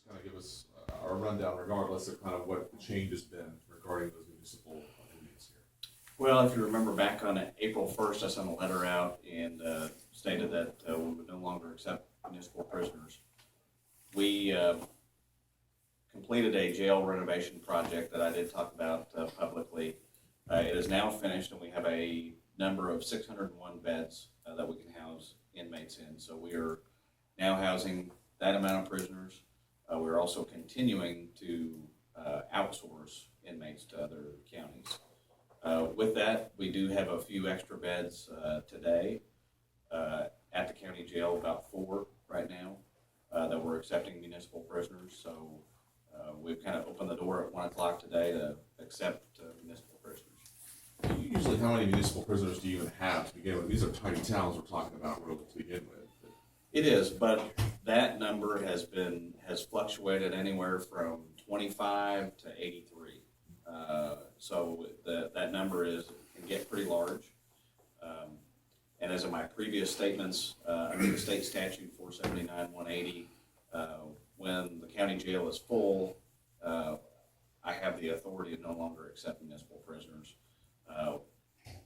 just kind of give us a rundown, regardless of kind of what the change has been regarding those municipal inmates here. Well, if you remember back on April 1st, I sent a letter out and stated that we would no longer accept municipal prisoners. We completed a jail renovation project that I did talk about publicly. It is now finished, and we have a number of 601 beds that we can house inmates in. So we are now housing that amount of prisoners. We're also continuing to outsource inmates to other counties. With that, we do have a few extra beds today at the county jail, about 4 right now, that we're accepting municipal prisoners. So we've kind of opened the door at 1 o'clock today to accept municipal prisoners. Usually, how many municipal prisoners do you even have to begin with? These are tiny towns we're talking about really to begin with. It is, but that number has fluctuated anywhere from 25 to 83. So that number can get pretty large. And as in my previous statements, under the state statute 479-180, when the county jail is full, I have the authority to no longer accept municipal prisoners. Now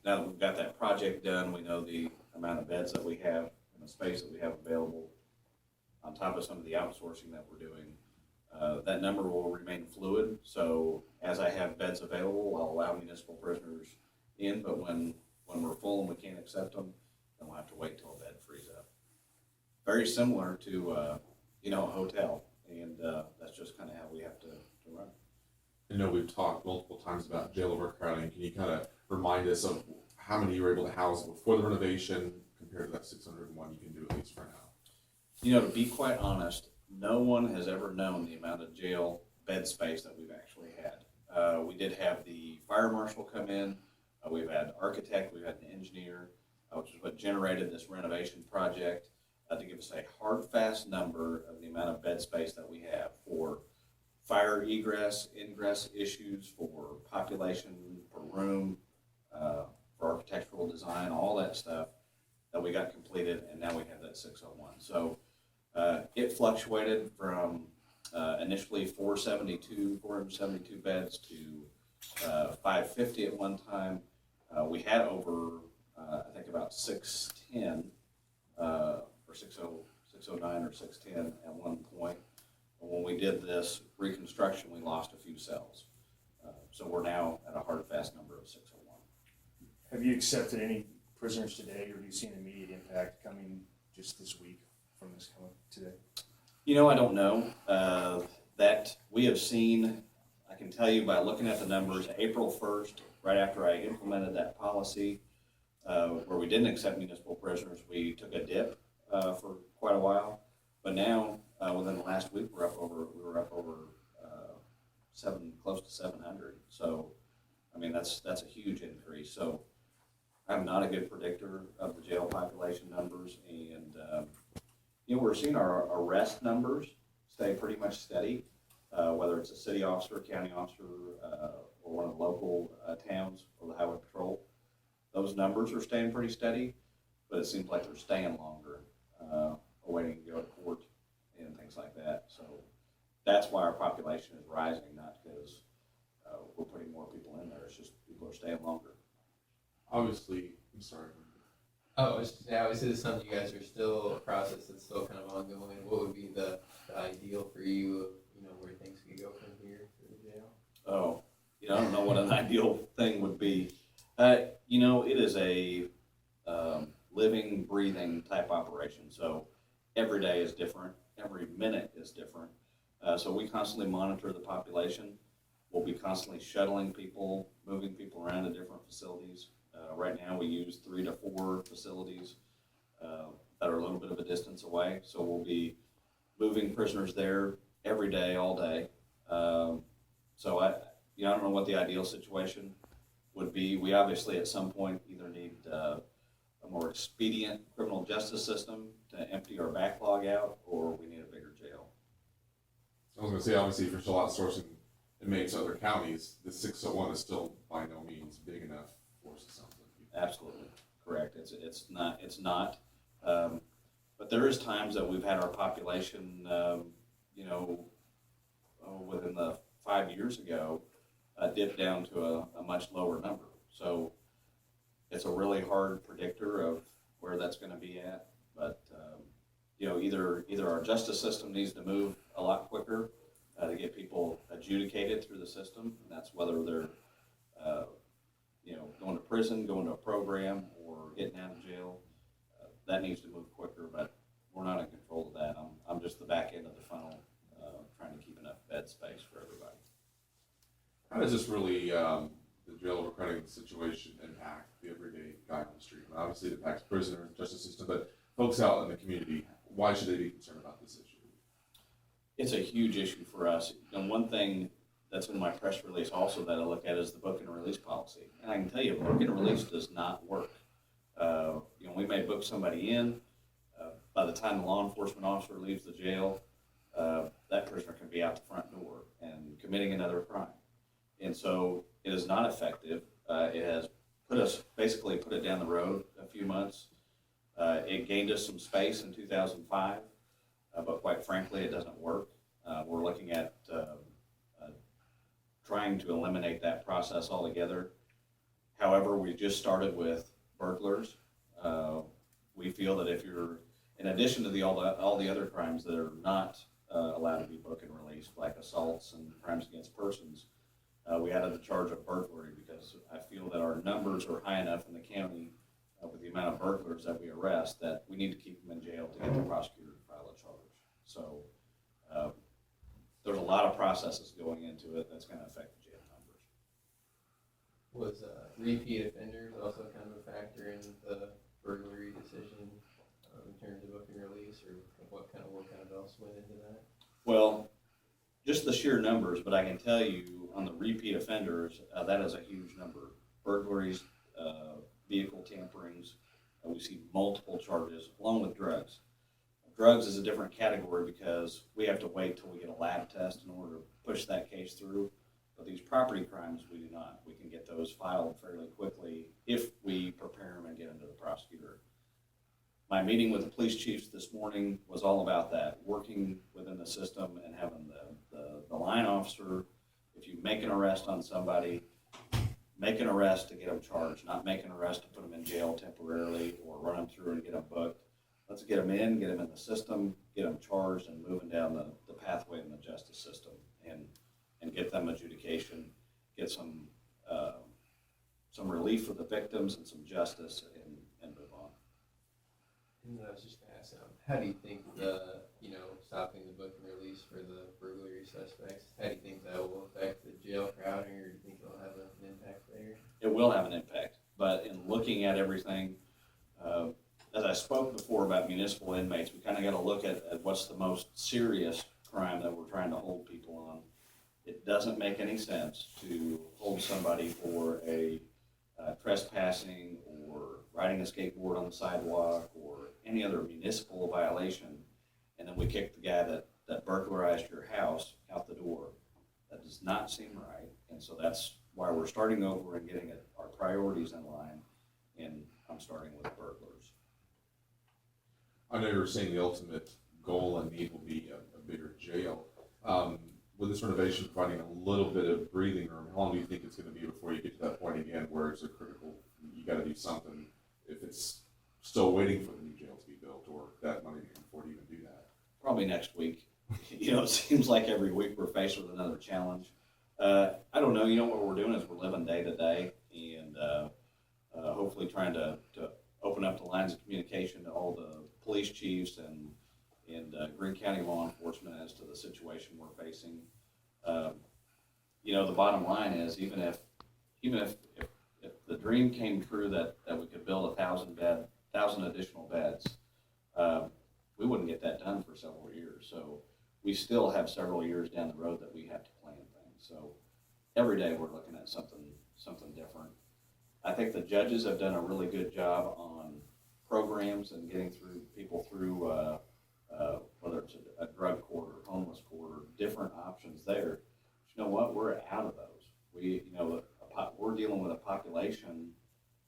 that we've got that project done, we know the amount of beds that we have and the space that we have available, on top of some of the outsourcing that we're doing. That number will remain fluid, so as I have beds available, I'll allow municipal prisoners in, but when we're full and we can't accept them, then we'll have to wait till a bed frees up. Very similar to a hotel, and that's just kind of how we have to run. I know we've talked multiple times about jail overcrowding. Can you kind of remind us of how many you were able to house before the renovation compared to that 601 you can do at least for now? To be quite honest, no one has ever known the amount of jail bed space that we've actually had. We did have the fire marshal come in. We've had an architect, we've had an engineer, which is what generated this renovation project to give us a hard, fast number of the amount of bed space that we have for fire egress, ingress issues, for population per room, for architectural design, all that stuff that we got completed, and now we have that 601. So it fluctuated from initially 472 beds to 550 at one time. We had over, I think about 610, or 609 or 610 at one point. When we did this reconstruction, we lost a few cells. So we're now at a hard, fast number of 601. Have you accepted any prisoners today, or do you see an immediate impact coming just this week from this coming today? I don't know. That we have seen, I can tell you by looking at the numbers, April 1st, right after I implemented that policy, where we didn't accept municipal prisoners, we took a dip for quite a while. But now, within the last week, we were up over close to 700. So, I mean, that's a huge increase. So, I'm not a good predictor of the jail population numbers, and we're seeing our arrest numbers stay pretty much steady, whether it's a city officer, county officer, or one of the local towns or the highway patrol. Those numbers are staying pretty steady, but it seems like they're staying longer, waiting to go to court and things like that. So that's why our population is rising, not because we're putting more people in there. It's just people are staying longer. Obviously, I'm sorry. Obviously this is something you guys are still a process that's still kind of ongoing. What would be the ideal for you, where things could go from here for the jail? Oh, I don't know what an ideal thing would be. It is a living, breathing type operation. So every day is different. Every minute is different. So we constantly monitor the population. We'll be constantly shuttling people, moving people around to different facilities. Right now we use 3 to 4 facilities that are a little bit of a distance away. So we'll be moving prisoners there every day, all day. So I don't know what the ideal situation would be. We obviously at some point either need a more expedient criminal justice system to empty our backlog out, or we need a bigger jail. I was going to say, obviously, if you're still outsourcing inmates to other counties, the 601 is still by no means big enough for us, it sounds like. Absolutely correct. It's not. But there is times that we've had our population, within the 5 years ago, dipped down to a much lower number. So it's a really hard predictor of where that's going to be at. But either our justice system needs to move a lot quicker to get people adjudicated through the system, and that's whether they're going to prison, going to a program, or getting out of jail. That needs to move quicker, but we're not in control of that. I'm just the back end of the funnel, trying to keep enough bed space for everybody. How does this really, the jail overcrowding situation impact the everyday guy on the street? I mean, obviously it impacts prisoners, justice system, but folks out in the community, why should they be concerned about this issue? It's a huge issue for us. And one thing that's in my press release also that I look at is the book and release policy. And I can tell you, book and release does not work. We may book somebody in. By the time the law enforcement officer leaves the jail, that prisoner can be out the front door and committing another crime. And so it is not effective. It has basically put it down the road a few months. It gained us some space in 2005, but quite frankly, it doesn't work. We're looking at trying to eliminate that process altogether. However, we just started with burglars. We feel that if you're, in addition to all the other crimes that are not allowed to be book and released, like assaults and crimes against persons, we added the charge of burglary because I feel that our numbers are high enough in the county with the amount of burglars that we arrest that we need to keep them in jail to get the prosecutor to file a charge. So there's a lot of processes going into it that's going to affect the jail numbers. Was repeat offenders also kind of a factor in the burglary decision in terms of book and release, or what kind of else went into that? Well, just the sheer numbers, but I can tell you on the repeat offenders, that is a huge number. Burglaries, vehicle tamperings, we see multiple charges along with drugs. Drugs is a different category because we have to wait till we get a lab test in order to push that case through. But these property crimes, we do not. We can get those filed fairly quickly if we prepare them and get them to the prosecutor. My meeting with the police chiefs this morning was all about that, working within the system and having the line officer, if you make an arrest on somebody, make an arrest to get them charged, not make an arrest to put them in jail temporarily or run them through and get them booked. Let's get them in the system, get them charged, and moving down the pathway in the justice system, and get them adjudication, get some relief for the victims and some justice, and move on. And I was just going to ask, how do you think stopping the book and release for the burglary suspects, how do you think that will affect the jail crowding, or do you think it'll have an impact there? It will have an impact, but in looking at everything, as I spoke before about municipal inmates, we kind of got to look at what's the most serious crime that we're trying to hold people on. It doesn't make any sense to hold somebody for a trespassing or riding a skateboard on the sidewalk or any other municipal violation, and then we kick the guy that burglarized your house out the door. That does not seem right, and so that's why we're starting over and getting our priorities in line, and I'm starting with burglars. I know you were saying the ultimate goal and need will be a bigger jail. With this renovation providing a little bit of breathing room, how long do you think it's going to be before you get to that point again where it's a critical, you got to do something if it's still waiting for the new jail to be built or that money to come forward to even do that? Probably next week. It seems like every week we're faced with another challenge. I don't know. What we're doing is we're living day to day, and hopefully trying to open up the lines of communication to all the police chiefs and Greene County law enforcement as to the situation we're facing. The bottom line is even if the dream came true that we could build 1,000 additional beds, we wouldn't get that done for several years. So we still have several years down the road that we have to plan things. So every day we're looking at something different. I think the judges have done a really good job on programs and getting people through whether it's a drug court or homeless court or different options there. But you know what? We're out of those. We're dealing with a population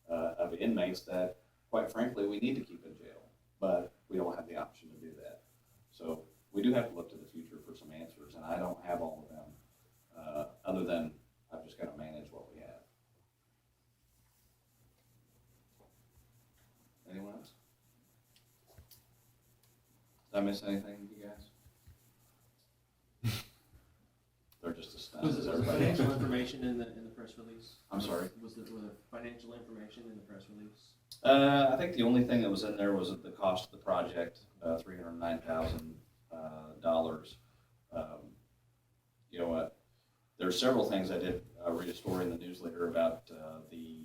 of inmates that, quite frankly, we need to keep in jail, but we don't have the option to do that. So we do have to look to the future for some answers, and I don't have all of them. other than I've just gotta manage what we have. Anyone else? Did I miss anything, you guys? They're just as stunned Was as the everybody else. financial information in the press release? I'm sorry? Was the financial information in the press release? I think the only thing that was in there was the cost of the project, $309,000. You know what? There are several things I did read a story in the newsletter about the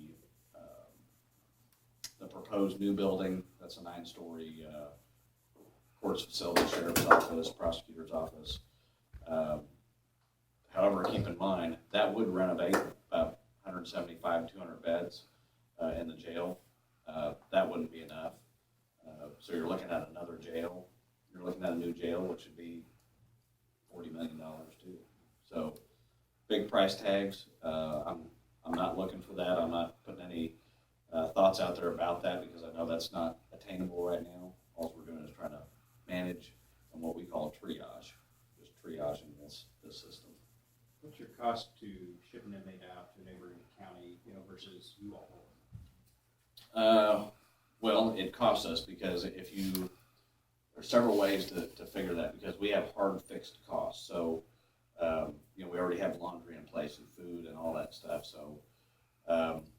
proposed new building. That's a 9-story courts facility, sheriff's office, prosecutor's office. However, keep in mind that would renovate about 175, 200 beds in the jail. That wouldn't be enough. So you're looking at another jail. You're looking at a new jail, which would be $40 million too. So big price tags. I'm not looking for that. I'm not putting any thoughts out there about that because I know that's not attainable right now. All we're doing is trying to manage on what we call triage, just triaging this system. What's your cost to ship an inmate out to a neighboring county, versus you all? Well, it costs us because there's several ways to figure that because we have hard fixed costs. So, we already have laundry in place and food and all that stuff. So,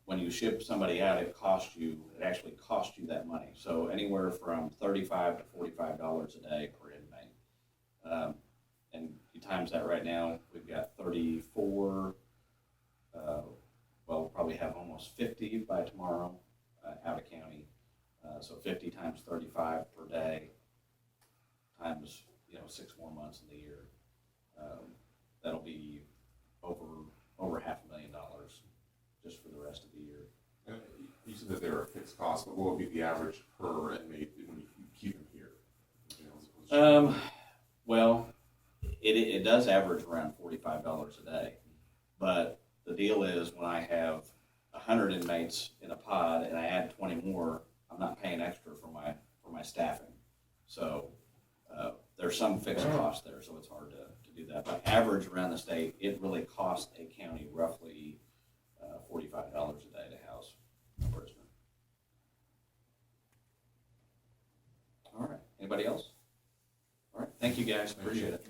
when you ship somebody out, it actually costs you that money. So anywhere from $35 to $45 a day per inmate. And you times that right now, we've got 34, we'll probably have almost 50 by tomorrow out of county. So 50 times 35 per day times, 6 more months in the year. That'll be over $500,000 just for the rest of the year. You said that they're a fixed cost, but what would be the average per inmate when you keep them here? Well, it does average around $45 a day, but the deal is when I have 100 inmates in a pod and I add 20 more, I'm not paying extra for my staffing. So there's some fixed cost there, so it's hard to do that. But average around the state, it really costs a county roughly $45 a day to house a prisoner. All right. Anybody else? All right. Thank you guys. Appreciate it.